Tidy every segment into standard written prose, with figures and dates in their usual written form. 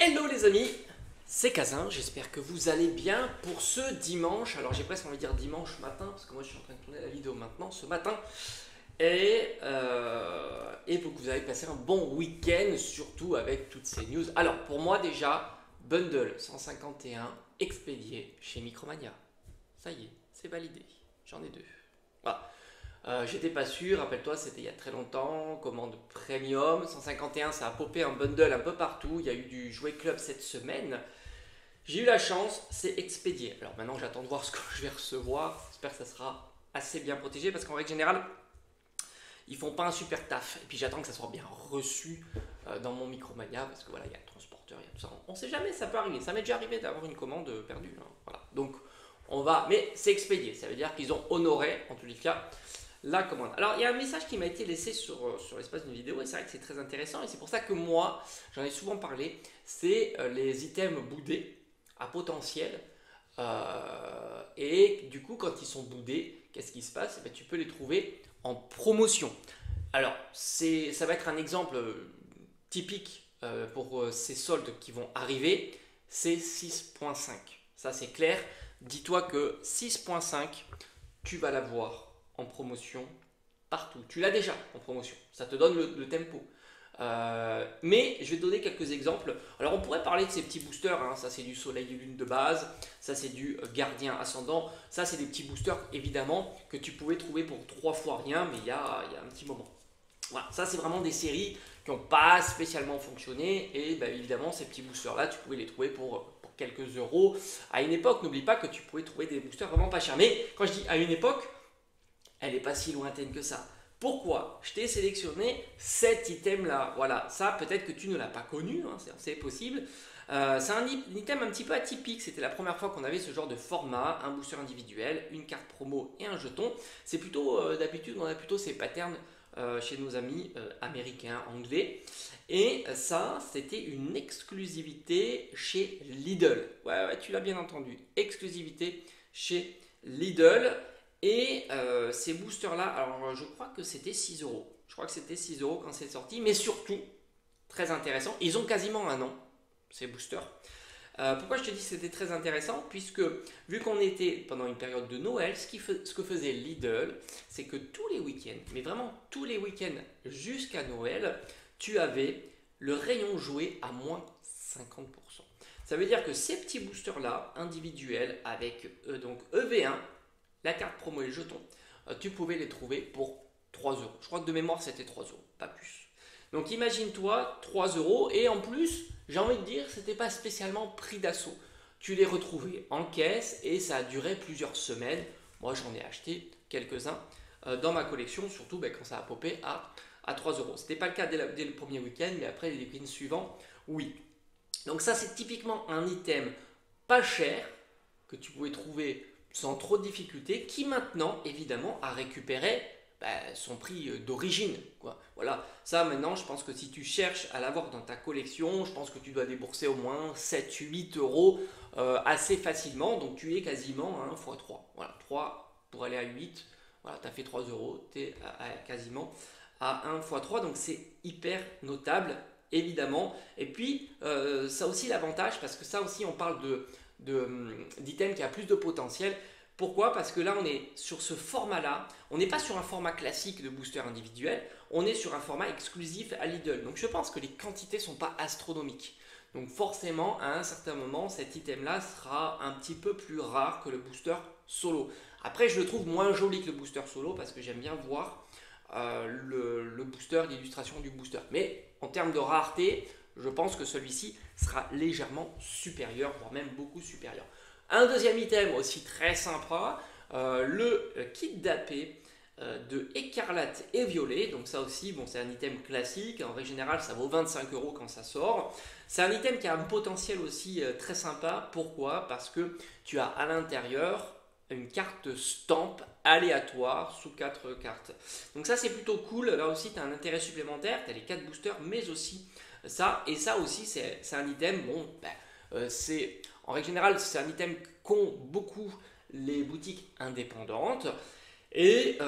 Hello les amis, c'est Kazin, j'espère que vous allez bien pour ce dimanche. Alors j'ai presque envie de dire dimanche matin, parce que moi je suis en train de tourner la vidéo maintenant, ce matin. Et pour que vous allez passer un bon week-end, surtout avec toutes ces news. Alors pour moi déjà, bundle 151 expédié chez Micromania. Ça y est, c'est validé, j'en ai deux. Voilà. J'étais pas sûr, rappelle-toi, c'était il y a très longtemps, commande premium, 151, ça a popé un bundle un peu partout, il y a eu du jouet club cette semaine. J'ai eu la chance, c'est expédié. Alors maintenant j'attends de voir ce que je vais recevoir, j'espère que ça sera assez bien protégé parce qu'en règle générale, ils font pas un super taf. Et puis j'attends que ça soit bien reçu dans mon Micromania parce que voilà, il y a le transporteur, il y a tout ça. On sait jamais, ça peut arriver. Ça m'est déjà arrivé d'avoir une commande perdue, hein. Voilà. Donc on va, mais c'est expédié, ça veut dire qu'ils ont honoré en tous les cas la commande. Alors, il y a un message qui m'a été laissé sur l'espace d'une vidéo et c'est vrai que c'est très intéressant et c'est pour ça que moi, j'en ai souvent parlé, c'est les items boudés à potentiel. Et du coup, quand ils sont boudés, qu'est-ce qui se passe? Eh bien, tu peux les trouver en promotion. Alors, ça va être un exemple typique pour ces soldes qui vont arriver, c'est 6.5. Ça, c'est clair. Dis-toi que 6.5, tu vas l'avoir en promotion partout. Tu l'as déjà en promotion. Ça te donne le tempo. Mais je vais te donner quelques exemples. Alors on pourrait parler de ces petits boosters, hein. Ça c'est du soleil et lune de base, ça c'est du gardien ascendant, ça c'est des petits boosters évidemment que tu pouvais trouver pour 3 fois rien, mais il y a un petit moment. Voilà, ça c'est vraiment des séries qui n'ont pas spécialement fonctionné et bah, évidemment ces petits boosters là tu pouvais les trouver pour quelques euros. À une époque, n'oublie pas que tu pouvais trouver des boosters vraiment pas chers. Mais quand je dis à une époque, elle n'est pas si lointaine que ça. Pourquoi? Je t'ai sélectionné cet item-là. Voilà, ça peut-être que tu ne l'as pas connu, hein, c'est possible. C'est un item un petit peu atypique. C'était la première fois qu'on avait ce genre de format, un booster individuel, une carte promo et un jeton. C'est plutôt, d'habitude, on a plutôt ces patterns chez nos amis américains, anglais. Et ça, c'était une exclusivité chez Lidl. Ouais, tu l'as bien entendu. Exclusivité chez Lidl. Et ces boosters-là, alors je crois que c'était 6 euros. Je crois que c'était 6 euros quand c'est sorti. Mais surtout, très intéressant, ils ont quasiment un an, ces boosters. Pourquoi je te dis que c'était très intéressant? Puisque vu qu'on était pendant une période de Noël, ce que faisait Lidl, c'est que tous les week-ends, mais vraiment tous les week-ends jusqu'à Noël, tu avais le rayon jouet à moins 50%. Ça veut dire que ces petits boosters-là, individuels, avec donc EV1, la carte promo et le jeton, tu pouvais les trouver pour 3 euros. Je crois que de mémoire, c'était 3 euros, pas plus. Donc imagine-toi, 3 euros. Et en plus, j'ai envie de dire, c'était pas spécialement prix d'assaut. Tu les retrouvais en caisse et ça a duré plusieurs semaines. Moi, j'en ai acheté quelques-uns dans ma collection, surtout quand ça a popé à 3 euros. Ce n'était pas le cas dès le premier week-end, mais après les week-ends suivants, oui. Donc ça, c'est typiquement un item pas cher que tu pouvais trouver sans trop de difficultés, qui maintenant, évidemment, a récupéré son prix d'origine. Voilà, ça maintenant, je pense que si tu cherches à l'avoir dans ta collection, je pense que tu dois débourser au moins 7-8 euros assez facilement, donc tu es quasiment à 1 x 3. Voilà, 3 pour aller à 8, voilà, tu as fait 3 euros, tu es quasiment à 1 x 3, donc c'est hyper notable, évidemment. Et puis, ça a aussi l'avantage, parce que ça aussi, on parle d'item qui a plus de potentiel. Pourquoi? Parce que là, on est sur ce format-là. On n'est pas sur un format classique de booster individuel. On est sur un format exclusif à Lidl. Donc, je pense que les quantités ne sont pas astronomiques. Donc, forcément, à un certain moment, cet item-là sera un petit peu plus rare que le booster solo. Après, je le trouve moins joli que le booster solo parce que j'aime bien voir le booster, l'illustration du booster. Mais en termes de rareté, je pense que celui-ci sera légèrement supérieur, voire même beaucoup supérieur. Un deuxième item aussi très sympa, le kit d'AP de écarlate et violet. Donc ça aussi, bon, c'est un item classique. En règle générale, ça vaut 25 euros quand ça sort. C'est un item qui a un potentiel aussi très sympa. Pourquoi? Parce que tu as à l'intérieur une carte stamp aléatoire sous 4 cartes. Donc ça, c'est plutôt cool. Là aussi, tu as un intérêt supplémentaire. Tu as les 4 boosters, mais aussi ça. Et ça aussi, c'est un item, bon, en règle générale, c'est un item qu'ont beaucoup les boutiques indépendantes. Et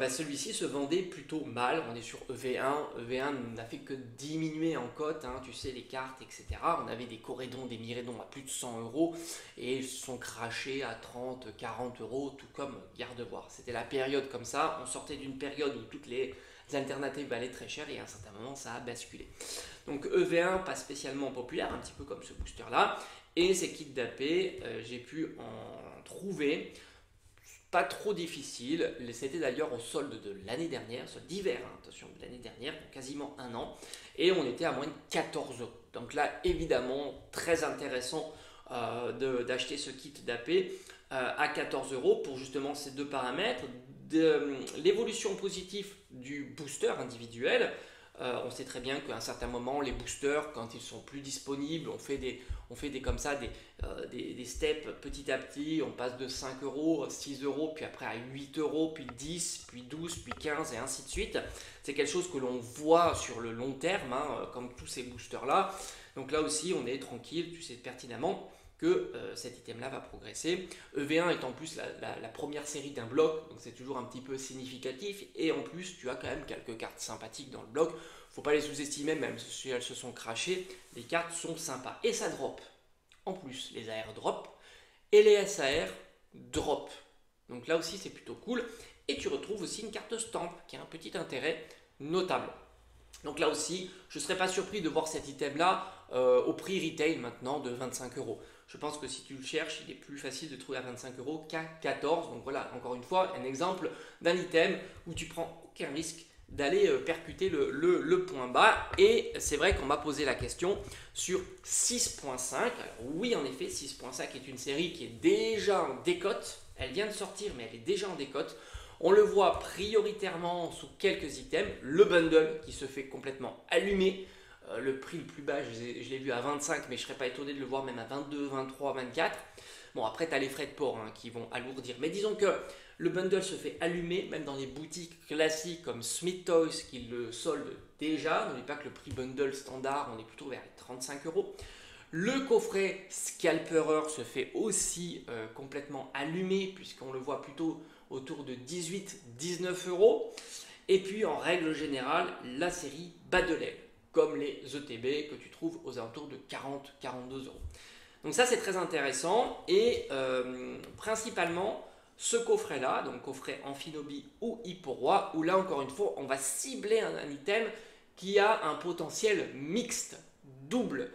celui-ci se vendait plutôt mal. On est sur EV1. EV1 n'a fait que diminuer en cote, hein, tu sais, les cartes, etc. On avait des Corédons, des Myrédons à plus de 100 euros et ils se sont crachés à 30, 40 euros, tout comme Gardevoir. C'était la période comme ça. On sortait d'une période où toutes les alternatives valaient très cher et à un certain moment, ça a basculé. Donc EV1, pas spécialement populaire, un petit peu comme ce booster-là. Et ces kits d'AP, j'ai pu en trouver pas trop difficile. C'était d'ailleurs au solde de l'année dernière, solde d'hiver, hein, attention, de l'année dernière, donc quasiment un an. Et on était à moins de 14 euros. Donc là, évidemment, très intéressant d'acheter ce kit d'AP à 14 euros pour justement ces deux paramètres. L'évolution positive du booster individuel. On sait très bien qu'à un certain moment, les boosters, quand ils sont plus disponibles, on fait des comme ça, des steps petit à petit. On passe de 5 euros, 6 euros, puis après à 8 euros, puis 10, puis 12, puis 15 et ainsi de suite. C'est quelque chose que l'on voit sur le long terme, hein, comme tous ces boosters-là. Donc là aussi, on est tranquille, tu sais pertinemment que cet item-là va progresser. EV1 est en plus la première série d'un bloc, donc c'est toujours un petit peu significatif. Et en plus, tu as quand même quelques cartes sympathiques dans le bloc. Faut pas les sous-estimer, même si elles se sont crachées. Les cartes sont sympas. Et ça drop. En plus, les AR drop et les SAR drop. Donc là aussi, c'est plutôt cool. Et tu retrouves aussi une carte stamp qui a un petit intérêt notable. Donc là aussi, je ne serais pas surpris de voir cet item-là au prix retail maintenant de 25 euros. Je pense que si tu le cherches, il est plus facile de trouver à 25 euros qu'à 14. Donc voilà, encore une fois, un exemple d'un item où tu prends aucun risque d'aller percuter le point bas. Et c'est vrai qu'on m'a posé la question sur 6.5. Alors oui, en effet, 6.5 est une série qui est déjà en décote. Elle vient de sortir, mais elle est déjà en décote. On le voit prioritairement sous quelques items. Le bundle qui se fait complètement allumer. Le prix le plus bas, je l'ai vu à 25, mais je ne serais pas étonné de le voir même à 22, 23, 24. Bon, après, tu as les frais de port qui vont alourdir. Mais disons que le bundle se fait allumer, même dans les boutiques classiques comme Smith Toys qui le soldent déjà. N'oublie pas que le prix bundle standard, on est plutôt vers les 35 euros. Le coffret Scalperer se fait aussi complètement allumer, puisqu'on le voit plutôt autour de 18-19 euros. Et puis, en règle générale, la série bas de l'aile, comme les ETB que tu trouves aux alentours de 40-42 euros. Donc ça, c'est très intéressant. Et principalement, ce coffret-là, donc coffret Amphinobi ou Hipporoi, où là, encore une fois, on va cibler un item qui a un potentiel mixte, double,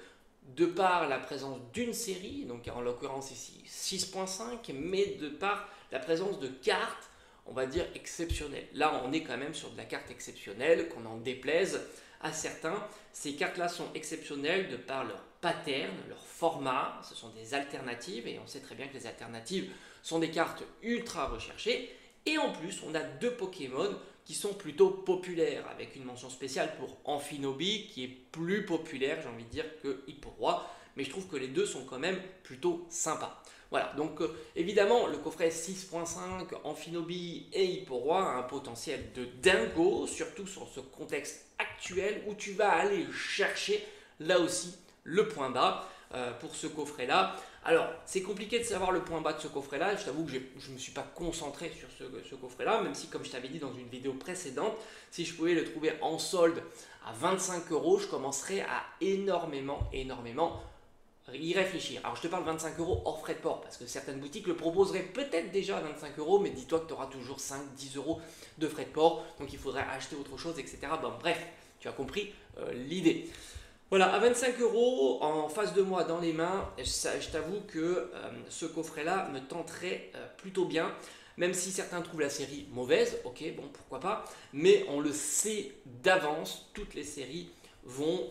de par la présence d'une série, donc en l'occurrence ici 6.5, mais de par la présence de cartes, on va dire exceptionnelles. Là, on est quand même sur de la carte exceptionnelle, qu'on en déplaise à certains. Ces cartes-là sont exceptionnelles de par leur pattern, leur format. Ce sont des alternatives et on sait très bien que les alternatives sont des cartes ultra recherchées. Et en plus, on a deux Pokémon qui sont plutôt populaires, avec une mention spéciale pour Amphinobi qui est plus populaire, j'ai envie de dire, que Hipporoi. Mais je trouve que les deux sont quand même plutôt sympas. Voilà, donc évidemment, le coffret 6.5 Amphinobi et Hipporoi a un potentiel de dingo, surtout sur ce contexte actuel où tu vas aller chercher là aussi le point bas pour ce coffret-là. Alors, c'est compliqué de savoir le point bas de ce coffret-là. Je t'avoue que je ne me suis pas concentré sur ce coffret-là, même si, comme je t'avais dit dans une vidéo précédente, si je pouvais le trouver en solde à 25 euros, je commencerais à énormément y réfléchir. Alors je te parle 25 euros hors frais de port parce que certaines boutiques le proposeraient peut-être déjà à 25 euros, mais dis-toi que tu auras toujours 5-10 euros de frais de port, donc il faudrait acheter autre chose, etc. Bon, bref, tu as compris l'idée. Voilà, à 25 euros en face de moi dans les mains, je t'avoue que ce coffret-là me tenterait plutôt bien. Même si certains trouvent la série mauvaise, ok, bon, pourquoi pas, mais on le sait d'avance, toutes les séries vont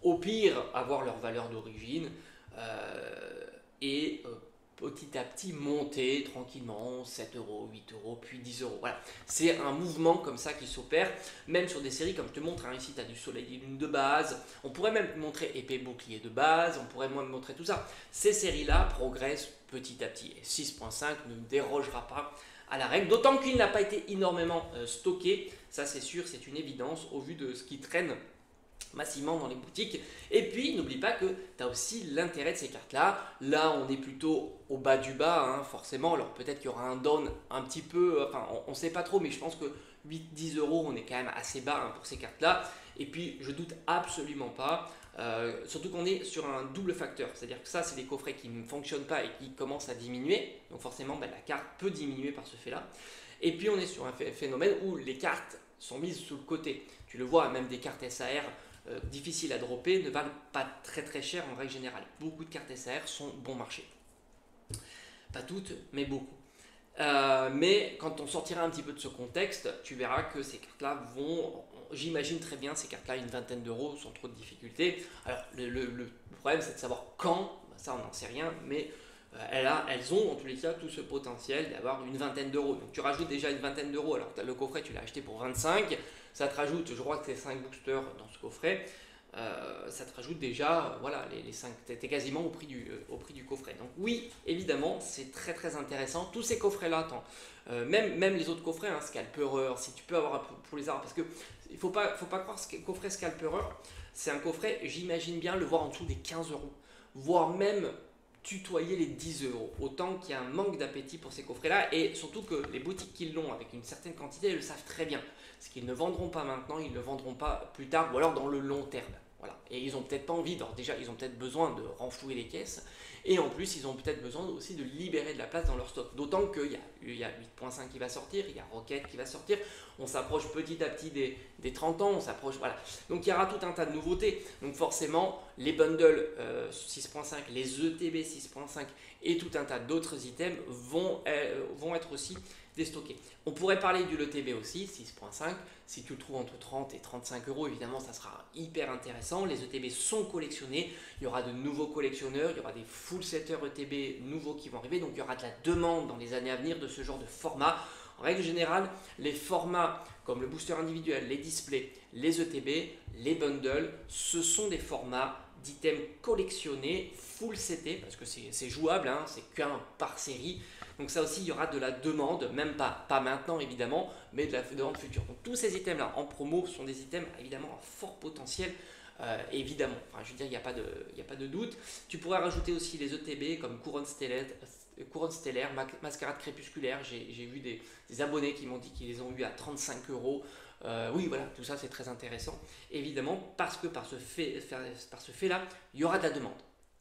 au pire avoir leur valeur d'origine et petit à petit monter tranquillement 7 euros, 8 euros, puis 10 euros. Voilà, c'est un mouvement comme ça qui s'opère, même sur des séries comme je te montre, hein, ici tu as du soleil et lune de base, on pourrait même montrer épée bouclier de base, on pourrait même montrer tout ça. Ces séries-là progressent petit à petit et 6.5 ne dérogera pas à la règle, d'autant qu'il n'a pas été énormément stocké, ça c'est sûr, c'est une évidence au vu de ce qui traîne massivement dans les boutiques. Et puis n'oublie pas que tu as aussi l'intérêt de ces cartes là on est plutôt au bas du bas, hein, forcément. Alors peut-être qu'il y aura un down un petit peu, enfin on ne sait pas trop, mais je pense que 8-10 euros on est quand même assez bas, hein, pour ces cartes là. Et puis je doute absolument pas, surtout qu'on est sur un double facteur, c'est à dire que ça c'est des coffrets qui ne fonctionnent pas et qui commencent à diminuer, donc forcément la carte peut diminuer par ce fait là. Et puis on est sur un phénomène où les cartes sont mises sous le côté. Tu le vois, même des cartes SAR difficiles à dropper ne valent pas très très cher en règle générale. Beaucoup de cartes SAR sont bon marché. Pas toutes, mais beaucoup. Mais quand on sortira un petit peu de ce contexte, tu verras que ces cartes-là vont, j'imagine très bien ces cartes-là, une vingtaine d'euros sans trop de difficultés. Alors le problème c'est de savoir quand, ça on n'en sait rien, mais elles ont en tous les cas tout ce potentiel d'avoir une vingtaine d'euros. Donc tu rajoutes déjà une vingtaine d'euros, alors le coffret tu l'as acheté pour 25, ça te rajoute, je crois que c'est 5 boosters dans ce coffret. Ça te rajoute déjà, voilà, les 5, tu es quasiment au prix du coffret. Donc oui, évidemment, c'est très très intéressant. Tous ces coffrets-là, même les autres coffrets, hein, Scalperer, si tu peux avoir pour les arbres, parce que il faut pas croire que le coffret Scalperer, c'est un coffret, j'imagine bien le voir en dessous des 15 euros, voire même tutoyer les 10 euros. Autant qu'il y a un manque d'appétit pour ces coffrets-là, et surtout que les boutiques qui l'ont avec une certaine quantité, elles le savent très bien. Ce qu'ils ne vendront pas maintenant, ils ne le vendront pas plus tard, ou alors dans le long terme. Voilà. Et ils n'ont peut-être pas envie, alors déjà ils ont peut-être besoin de renflouer les caisses, et en plus ils ont peut-être besoin aussi de libérer de la place dans leur stock. D'autant qu'il y a 8.5 qui va sortir, il y a Rocket qui va sortir, on s'approche petit à petit des 30 ans, on s'approche, voilà. Donc il y aura tout un tas de nouveautés. Donc forcément, les bundles 6.5, les ETB 6.5 et tout un tas d'autres items vont être aussi déstockés. On pourrait parler du ETB aussi, 6.5. Si tu le trouves entre 30 et 35 euros, évidemment, ça sera hyper intéressant. Les ETB sont collectionnés. Il y aura de nouveaux collectionneurs. Il y aura des full setters ETB nouveaux qui vont arriver. Donc, il y aura de la demande dans les années à venir de ce genre de format. En règle générale, les formats comme le booster individuel, les displays, les ETB, les bundles, ce sont des formats d'items collectionnés, full setés, parce que c'est jouable, hein, c'est qu'un par série. Donc ça aussi, il y aura de la demande, même pas maintenant évidemment, mais de la demande future. Donc tous ces items-là en promo sont des items évidemment à fort potentiel, évidemment. Enfin, je veux dire, il n'y a pas de doute. Tu pourrais rajouter aussi les ETB comme Couronne Stellaire, Mascarade Crépusculaire. J'ai vu des abonnés qui m'ont dit qu'ils les ont eu à 35 euros. Oui, voilà, tout ça c'est très intéressant, évidemment, parce que par ce fait-là, il y aura de la demande.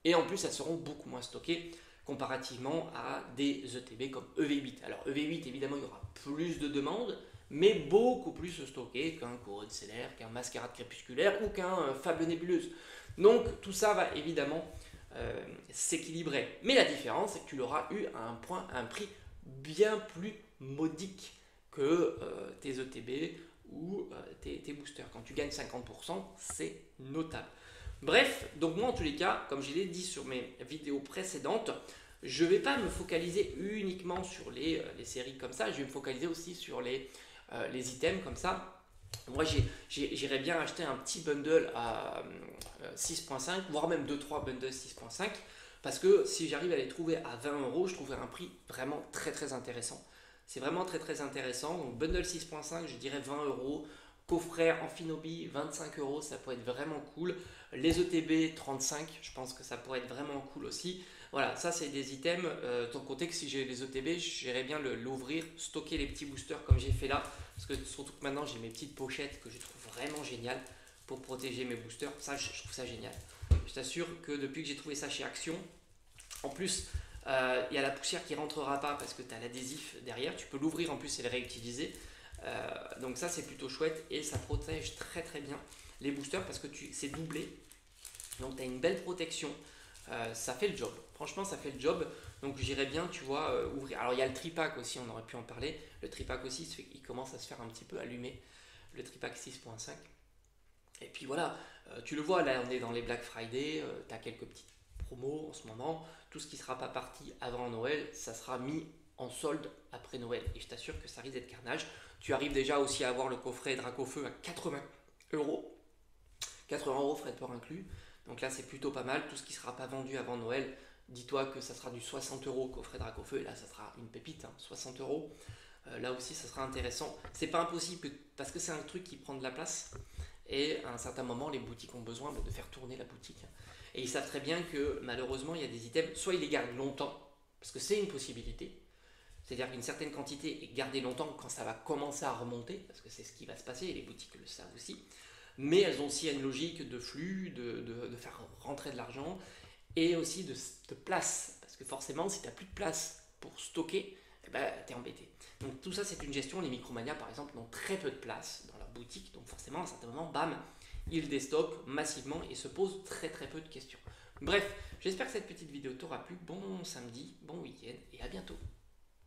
Et en plus, elles seront beaucoup moins stockées comparativement à des ETB comme EV8. Alors EV8, évidemment, il y aura plus de demandes, mais beaucoup plus stocké qu'un Couronne Stellaire, qu'un Mascarade Crépusculaire ou qu'un Fable Nébuleuse. Donc tout ça va évidemment s'équilibrer. Mais la différence, c'est que tu l'auras eu à un prix bien plus modique que tes ETB ou tes boosters. Quand tu gagnes 50%, c'est notable. Bref, donc moi en tous les cas, comme je l'ai dit sur mes vidéos précédentes, je ne vais pas me focaliser uniquement sur les séries comme ça, je vais me focaliser aussi sur les items comme ça. Moi j'irais bien acheter un petit bundle à 6.5, voire même 2-3 bundles 6.5, parce que si j'arrive à les trouver à 20 euros, je trouverai un prix vraiment très très intéressant. C'est vraiment très très intéressant. Donc bundle 6.5, je dirais 20 euros. Coffret Amphinobi, 25 euros, ça pourrait être vraiment cool. Les ETB, 35, je pense que ça pourrait être vraiment cool aussi. Voilà, ça c'est des items. Tant compter que si j'ai les ETB, j'irais bien l'ouvrir, stocker les petits boosters comme j'ai fait là. Parce que surtout que maintenant j'ai mes petites pochettes que je trouve vraiment géniales pour protéger mes boosters. Ça, je trouve ça génial. Je t'assure que depuis que j'ai trouvé ça chez Action, en plus, il y a la poussière qui ne rentrera pas parce que tu as l'adhésif derrière. Tu peux l'ouvrir en plus et le réutiliser. Donc ça c'est plutôt chouette et ça protège très très bien les boosters parce que c'est doublé, donc tu as une belle protection, ça fait le job, franchement ça fait le job. Donc j'irais bien, tu vois, ouvrir. Alors il y a le tripack aussi, on aurait pu en parler. Le tripack aussi, il commence à se faire un petit peu allumer, le tripack 6.5. Et puis voilà, tu le vois, là on est dans les Black Friday, tu as quelques petites promos en ce moment. Tout ce qui ne sera pas parti avant Noël, ça sera mis en solde après Noël. Et je t'assure que ça risque d'être carnage. Tu arrives déjà aussi à avoir le coffret Dracofeu à 80 euros. 80 euros frais de port inclus. Donc là, c'est plutôt pas mal. Tout ce qui ne sera pas vendu avant Noël, dis-toi que ça sera du 60 euros coffret Dracofeu. Et là, ça sera une pépite, hein, 60 euros. Là aussi, ça sera intéressant. C'est pas impossible parce que c'est un truc qui prend de la place. et à un certain moment, les boutiques ont besoin de faire tourner la boutique. Et ils savent très bien que malheureusement, il y a des items, soit ils les gardent longtemps, parce que c'est une possibilité, c'est-à-dire qu'une certaine quantité est gardée longtemps quand ça va commencer à remonter, parce que c'est ce qui va se passer, et les boutiques le savent aussi, mais elles ont aussi une logique de flux, de faire rentrer de l'argent, et aussi de place, parce que forcément, si tu n'as plus de place pour stocker, eh ben, tu es embêté. Donc tout ça, c'est une gestion. Les Micromania, par exemple, n'ont très peu de place dans leur boutique, donc forcément, à un certain moment, bam, ils déstockent massivement et se posent très très peu de questions. Bref, j'espère que cette petite vidéo t'aura plu. Bon samedi, bon week-end et à bientôt.